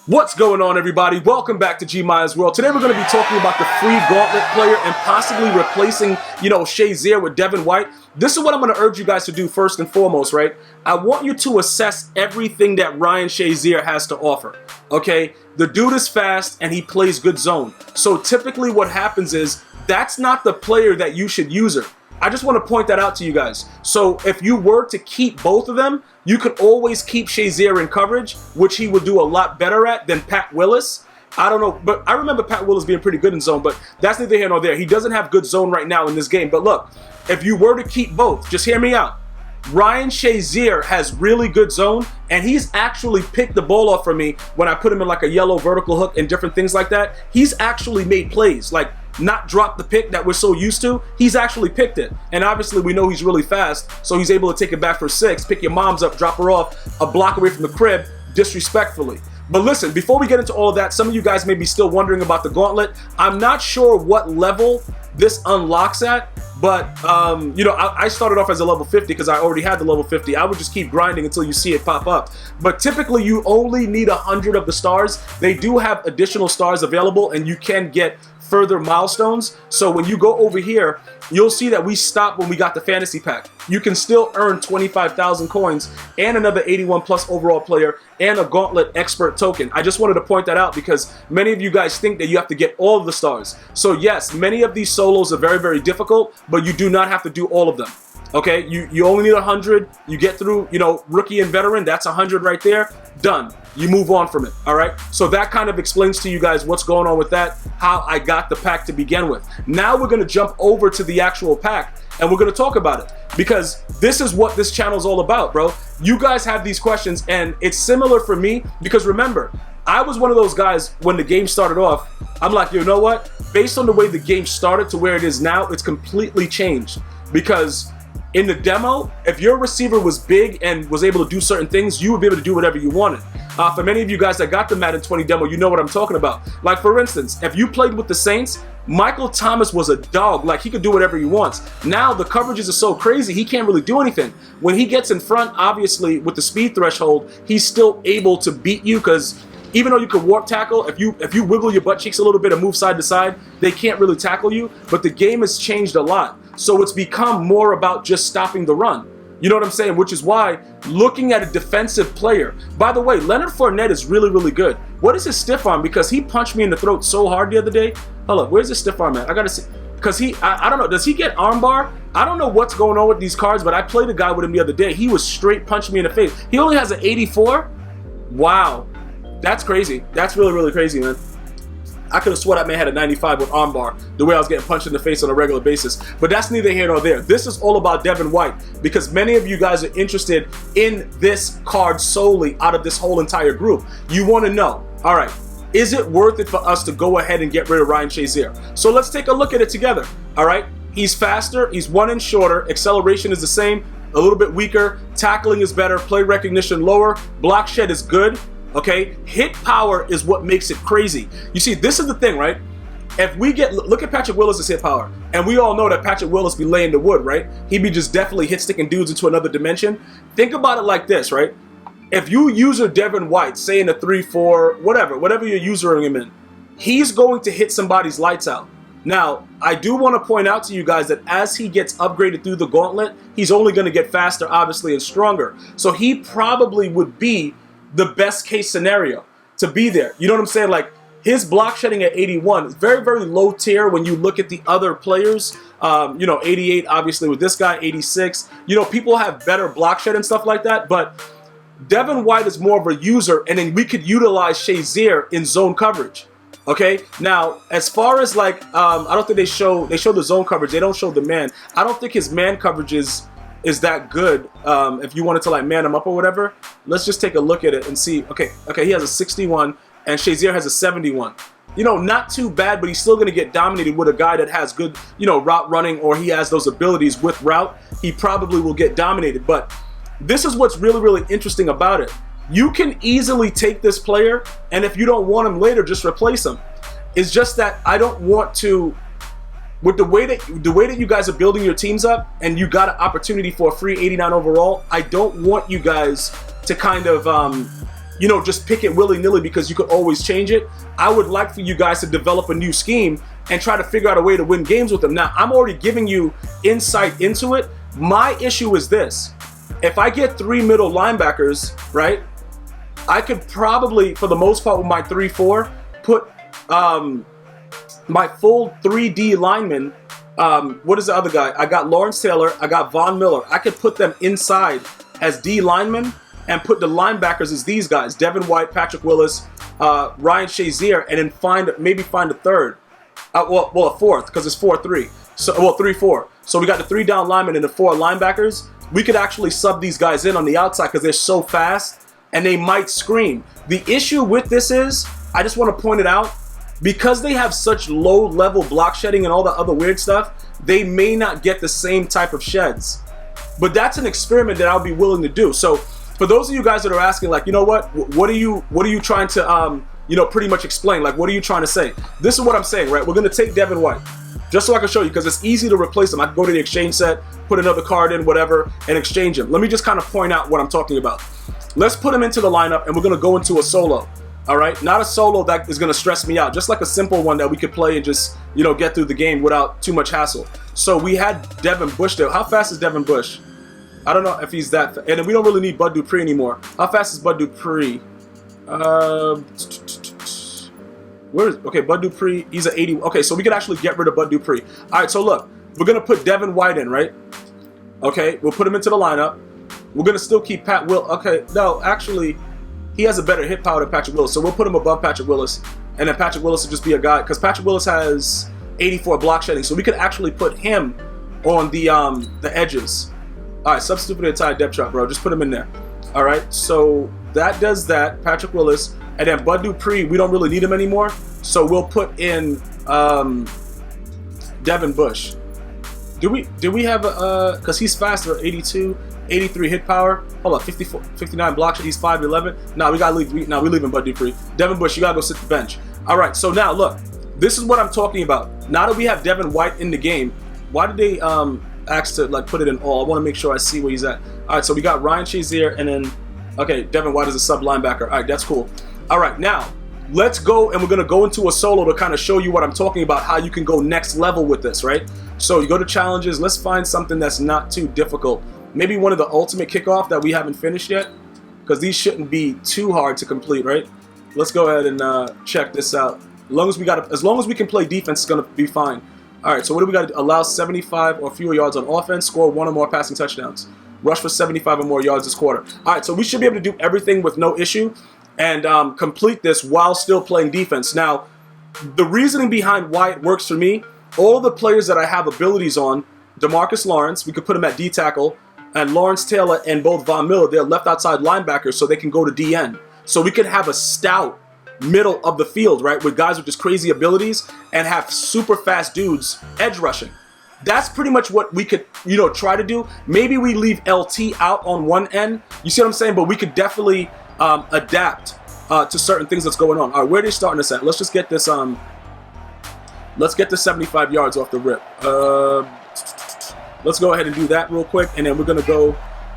What's going on, everybody? Welcome back to GmiasWorld. Today we're going to be talking about the free Gauntlet player and possibly replacing, SHAZIER with Devin White. This is what I'm going to urge you guys to do first and foremost, right? I want you to assess everything that Ryan SHAZIER has to offer, okay? The dude is fast and he plays good zone. So typically what happens is that's not the player that you should use her. I just want to point that out to you guys. So if you were to keep both of them, you could always keep SHAZIER in coverage, which he would do a lot better at than Pat Willis. I don't know, but I remember Pat Willis being pretty good in zone, but that's neither here nor there. He doesn't have good zone right now in this game. But look, if you were to keep both, just hear me out. Ryan SHAZIER has really good zone, and he's actually picked the ball off for me when I put him in like a yellow vertical hook and different things like that. He's actually made plays, like not drop the pick that we're so used to. He's actually picked it. And obviously we know he's really fast, so he's able to take it back for 6, pick your mom's up, drop her off a block away from the crib, disrespectfully. But listen, before we get into all of that, some of you guys may be still wondering about the Gauntlet. I'm not sure what level this unlocks at, but I started off as a level 50 because I already had the level 50. I would just keep grinding until you see it pop up. But typically you only need 100 of the stars. They do have additional stars available, and you can get further milestones. So when you go over here, you'll see that we stopped when we got the fantasy pack. You can still earn 25,000 coins and another 81 plus overall player and a Gauntlet expert token. I just wanted to point that out because many of you guys think that you have to get all of the stars. So yes, many of these solos are very, very difficult, but you do not have to do all of them. Okay, you only need 100. You get through, rookie and veteran, that's 100 right there. Done. You move on from it, all right? So that kind of explains to you guys what's going on with that, how I got the pack to begin with. Now we're going to jump over to the actual pack, and we're going to talk about it, because this is what this channel is all about, bro. You guys have these questions, and it's similar for me, because remember, I was one of those guys when the game started off. I'm like, you know what? Based on the way the game started to where it is now, it's completely changed, because in the demo, if your receiver was big and was able to do certain things, you would be able to do whatever you wanted. For many of you guys that got the Madden 20 demo, you know what I'm talking about. Like, for instance, if you played with the Saints, Michael Thomas was a dog. Like, he could do whatever he wants. Now, the coverages are so crazy, he can't really do anything. When he gets in front, obviously, with the speed threshold, he's still able to beat you, because even though you could warp tackle, if you wiggle your butt cheeks a little bit and move side to side, they can't really tackle you. But the game has changed a lot. So it's become more about just stopping the run. You know what I'm saying? Which is why looking at a defensive player. By the way, Leonard Fournette is really, really good. What is his stiff arm? Because he punched me in the throat so hard the other day. Hold up, where's his stiff arm at? I gotta see. Because I don't know, does he get armbar? I don't know what's going on with these cards, but I played a guy with him the other day. He was straight punching me in the face. He only has an 84? Wow. That's crazy. That's really, really crazy, man. I could have swore that man had a 95 with armbar, the way I was getting punched in the face on a regular basis. But that's neither here nor there. This is all about Devin White, because many of you guys are interested in this card solely out of this whole entire group. You want to know, all right, is it worth it for us to go ahead and get rid of Ryan SHAZIER? So let's take a look at it together, all right? He's faster, he's 1 inch shorter, acceleration is the same, a little bit weaker, tackling is better, play recognition lower, block shed is good. Okay, hit power is what makes it crazy. You see, this is the thing, right? If we look at Patrick Willis' hit power, and we all know that Patrick Willis be laying the wood, right? He be just definitely hit sticking dudes into another dimension. Think about it like this, right? If you user Devin White, say in a 3-4, whatever you're usering him in, he's going to hit somebody's lights out. Now, I do want to point out to you guys that as he gets upgraded through the Gauntlet, he's only going to get faster, obviously, and stronger. So he probably would be the best case scenario to be there. You know what I'm saying? Like, his block shedding at 81 is very, very low tier when you look at the other players. 88 obviously with this guy, 86. People have better block shed and stuff like that, but Devin White is more of a user, and then we could utilize SHAZIER in zone coverage. Okay, now as far as like, I don't think they show the zone coverage. They don't show the man. I don't think his man coverage is that good. If you wanted to like man him up or whatever, let's just take a look at it and see. Okay, he has a 61 and SHAZIER has a 71. Not too bad, but he's still going to get dominated with a guy that has good, route running, or he has those abilities with route. He probably will get dominated. But this is what's really, really interesting about it. You can easily take this player, and if you don't want him later, just replace him. It's just that I don't want to. With the way that you guys are building your teams up, and you got an opportunity for a free 89 overall, I don't want you guys to kind of you know, just pick it willy-nilly because you could always change it. I would like for you guys to develop a new scheme and try to figure out a way to win games with them. Now, I'm already giving you insight into it. My issue is this. If I get 3 middle linebackers, right, I could probably, for the most part with my 3-4, put my full 3D linemen. What is the other guy? I got Lawrence Taylor, I got Von Miller. I could put them inside as D linemen and put the linebackers as these guys, Devin White, Patrick Willis, Ryan Shazier, and then maybe find a third. Well, a fourth, because it's 4-3. So, well, 3-4. So we got the 3 down linemen and the 4 linebackers. We could actually sub these guys in on the outside because they're so fast and they might screen. The issue with this is, I just want to point it out, because they have such low level block shedding and all the other weird stuff, they may not get the same type of sheds. But that's an experiment that I'll be willing to do. So for those of you guys that are asking, like, you know what are you trying to, you know, pretty much explain? Like, what are you trying to say? This is what I'm saying, right? We're going to take Devin White, just so I can show you, because it's easy to replace him. I can go to the exchange set, put another card in, whatever, and exchange him. Let me just kind of point out what I'm talking about. Let's put him into the lineup, and we're going to go into a solo. All right, not a solo that is going to stress me out, just like a simple one that we could play and just, you know, get through the game without too much hassle. So we had Devin Bush there. How fast is Devin Bush? I don't know if he's that fast. And we don't really need Bud Dupree anymore. How fast is Bud Dupree? Where is, okay, Bud Dupree, he's an 80. Okay, so we could actually get rid of Bud Dupree. All right, so look, we're going to put Devin White in, right? Okay, we'll put him into the lineup. We're going to still keep Pat Will. Okay, no, actually, he has a better hit power than Patrick Willis, so we'll put him above Patrick Willis, and then Patrick Willis will just be a guy, because Patrick Willis has 84 block shedding, so we could actually put him on the edges. All right, substitute for the entire depth chart, bro. Just put him in there. All right, so that does that. Patrick Willis, and then Bud Dupree, we don't really need him anymore, so we'll put in Devin Bush. Do we have a because he's faster, 82, 83 hit power. Hold up, 54, 59 block shot. He's 5'11". Nah, we gotta leave. We're leaving Bud Dupree. Devin Bush, you gotta go sit the bench. All right, so now look, this is what I'm talking about. Now that we have Devin White in the game, why did they ask to like put it in all? I want to make sure I see where he's at. All right, so we got Ryan Shazier, and then okay, Devin White is a sub linebacker. All right, that's cool. All right, now let's go, and we're gonna go into a solo to kind of show you what I'm talking about, how you can go next level with this, right? So you go to challenges. Let's find something that's not too difficult. Maybe one of the ultimate kickoff that we haven't finished yet, because these shouldn't be too hard to complete, right? Let's go ahead and check this out. As long as we can play defense, it's gonna be fine. All right, so what do we got to allow? 75 or fewer yards on offense, score 1 or more passing touchdowns, rush for 75 or more yards this quarter. All right, so we should be able to do everything with no issue and complete this while still playing defense. Now, the reasoning behind why it works for me, all the players that I have abilities on, DeMarcus Lawrence, we could put him at D tackle, and Lawrence Taylor and both Von Miller, they're left outside linebackers, so they can go to DN. So we could have a stout middle of the field, right, with guys with just crazy abilities, and have super fast dudes edge rushing. That's pretty much what we could, you know, try to do. Maybe we leave LT out on one end. You see what I'm saying? But we could definitely adapt to certain things that's going on. All right, where are they starting us at? Let's just get this. Let's get the 75 yards off the rip. Let's go ahead and do that real quick, and then we're gonna go,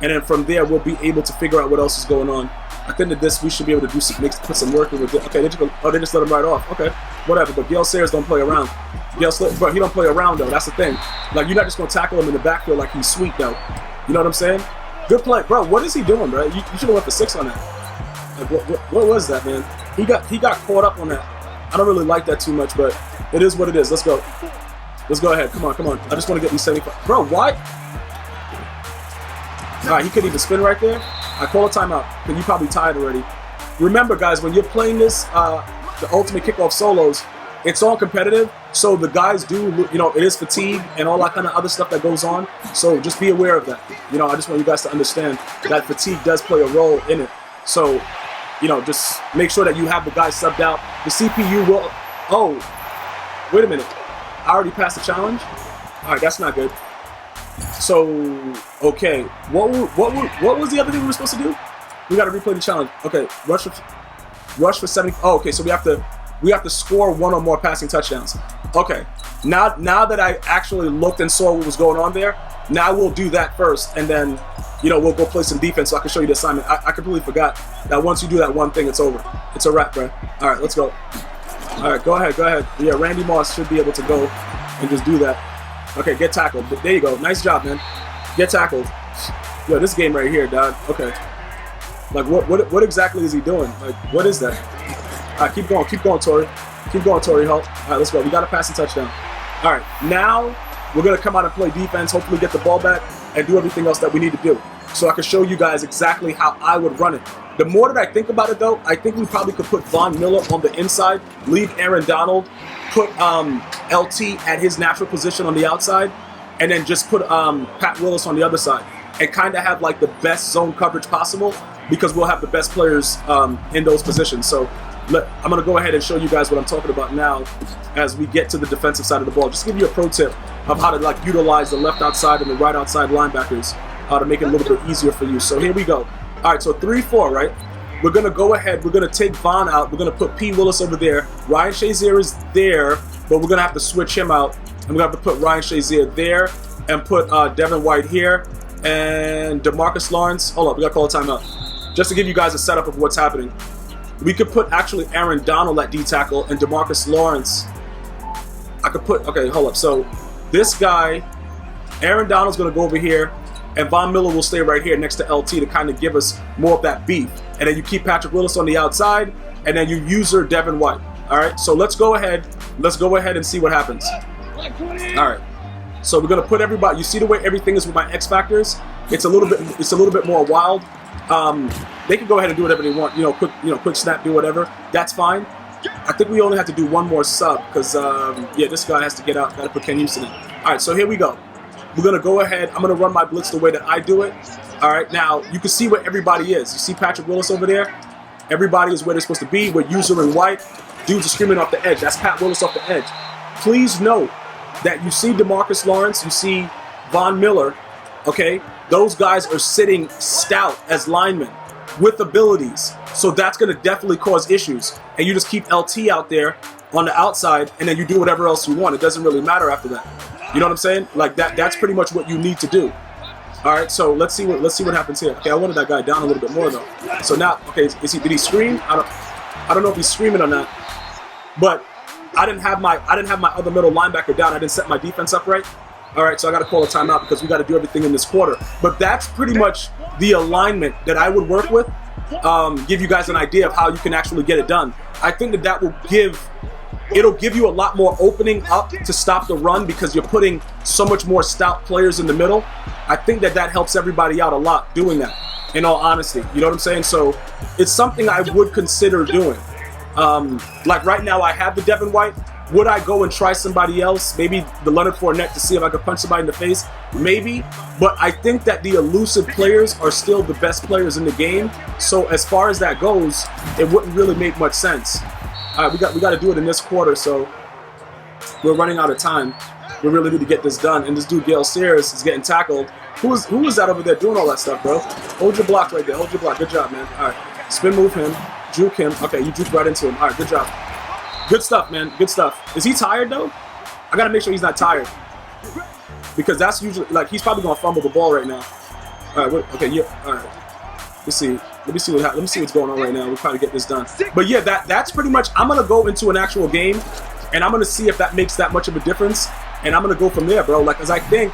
and then from there we'll be able to figure out what else is going on. I think that this we should be able to do some put some work in with it. Okay, they just let him right off. Okay, whatever. But Gale Sayers don't play around. Bro, he don't play around though. That's the thing. Like, you're not just gonna tackle him in the backfield like he's sweet though. You know what I'm saying? Good play, bro. What is he doing, bro? You should have went for 6 on that. Like, what was that, man? He got caught up on that. I don't really like that too much, but it is what it is. Let's go. Let's go ahead. Come on. I just want to get these 75. Bro, why? All right, he couldn't even spin right there. I call a timeout, because you're probably tired already. Remember, guys, when you're playing this, the ultimate kickoff solos, it's all competitive. So the guys do, you know, it is fatigue and all that kind of other stuff that goes on. So just be aware of that. You know, I just want you guys to understand that fatigue does play a role in it. So, you know, just make sure that you have the guys subbed out. The CPU will. Oh, wait a minute. I already passed the challenge. All right, that's not good. So, okay, what was the other thing we were supposed to do? We got to replay the challenge. Okay, rush for 70. Oh, okay, so we have to score 1 or more passing touchdowns. Okay, now that I actually looked and saw what was going on there, now we'll do that first, and then you know, we'll go play some defense so I can show you the assignment. I completely forgot that once you do that one thing, it's over. It's a wrap, bro. All right, let's go. All right, go ahead, go ahead. Yeah, Randy Moss should be able to go and just do that. Okay, get tackled. There you go. Nice job, man. Get tackled. Yo, this game right here, dog. Okay. Like, what exactly is he doing? Like, what is that? All right, keep going, Torrey. Keep going, Torrey Holt. All right, let's go. We got to pass the touchdown. All right, now we're going to come out and play defense, hopefully get the ball back, and do everything else that we need to do. So I can show you guys exactly how I would run it. The more that I think about it, though, I think we probably could put Von Miller on the inside, leave Aaron Donald, put LT at his natural position on the outside, and then just put Pat Willis on the other side, and kind of have like the best zone coverage possible, because we'll have the best players in those positions. So I'm going to go ahead and show you guys what I'm talking about now as we get to the defensive side of the ball. Just to give you a pro tip of how to like utilize the left outside and the right outside linebackers to make it a little bit easier for you. So here we go. All right, so 3-4, right? We're going to go ahead. We're going to take Von out. We're going to put P. Willis over there. Ryan Shazier is there, but we're going to have to switch him out. And we're going to have to put Ryan Shazier there and put Devin White here and DeMarcus Lawrence. Hold up, we got to call a timeout. Just to give you guys a setup of what's happening. We could put actually Aaron Donald at D tackle and DeMarcus Lawrence. I could put, okay, hold up. So this guy, Aaron Donald's going to go over here, and Von Miller will stay right here next to LT to kind of give us more of that beef. And then you keep Patrick Willis on the outside, and then you user Devin White. All right, so let's go ahead. Let's go ahead and see what happens. All right, so we're going to put everybody. You see the way everything is with my X factors? It's a little bit more wild. They can go ahead and do whatever they want. Quick snap, do whatever. That's fine. I think we only have to do one more sub because yeah, this guy has to get out. Got to put Ken Houston in. All right, so here we go. We're gonna go ahead. I'm gonna run my blitz the way that I do it. All right, now you can see where everybody is. You see Patrick Willis over there. Everybody is where they're supposed to be. We're using white. Dudes are screaming off the edge. That's Pat Willis off the edge. Please note that you see DeMarcus Lawrence. You see Von Miller. Okay, those guys are sitting stout as linemen with abilities. So that's going to definitely cause issues. And you just keep LT out there on the outside, and then you do whatever else you want. It doesn't really matter after that. You know what I'm saying? Like that's pretty much what you need to do. All right, so let's see what happens here. Okay, I wanted that guy down a little bit more though. So now, okay, did he scream? I don't know if he's screaming or not. But I didn't have my other middle linebacker down. I didn't set my defense up right. All right, so I got to call a timeout because we got to do everything in this quarter. But that's pretty much the alignment that I would work with. Give you guys an idea of how you can actually get it done. I think that will it'll give you a lot more opening up to stop the run because you're putting so much more stout players in the middle. I think that helps everybody out a lot doing that, in all honesty. You know what I'm saying? So it's something I would consider doing. Like right now I have the Devin White. Would I go and try somebody else? Maybe the Leonard Fournette to see if I could punch somebody in the face? Maybe. But I think that the elusive players are still the best players in the game. So as far as that goes, it wouldn't really make much sense. All right, we got to do it in this quarter, so we're running out of time. We really need to get this done. And this dude, Gale Sears, is getting tackled. Who is that over there doing all that stuff, bro? Hold your block right there. Hold your block. Good job, man. All right. Spin move him. Juke him. Okay, you juke right into him. All right, good job. Good stuff, man. Good stuff. Is he tired, though? I got to make sure he's not tired. Because that's usually, like, he's probably going to fumble the ball right now. All right, okay, yeah. All right. Let's see. Let me see what's going on right now. We'll probably get this done. But yeah, that's pretty much. I'm gonna go into an actual game, and I'm gonna see if that makes that much of a difference, and I'm gonna go from there, bro. Like, cause I think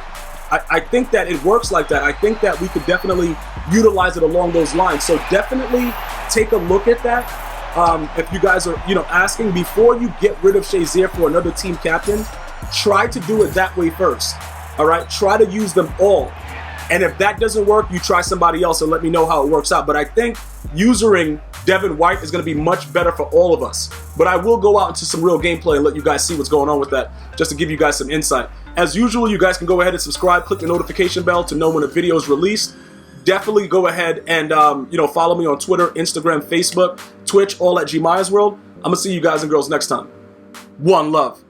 that it works like that. I think that we could definitely utilize it along those lines. So definitely take a look at that. If you guys are, asking before you get rid of Shazier for another team captain, try to do it that way first. All right, try to use them all. And if that doesn't work, you try somebody else and let me know how it works out. But I think using Devin White is going to be much better for all of us. But I will go out into some real gameplay and let you guys see what's going on with that, just to give you guys some insight. As usual, you guys can go ahead and subscribe, click the notification bell to know when a video is released. Definitely go ahead and follow me on Twitter, Instagram, Facebook, Twitch, all at GmiasWorld. I'm going to see you guys and girls next time. One love.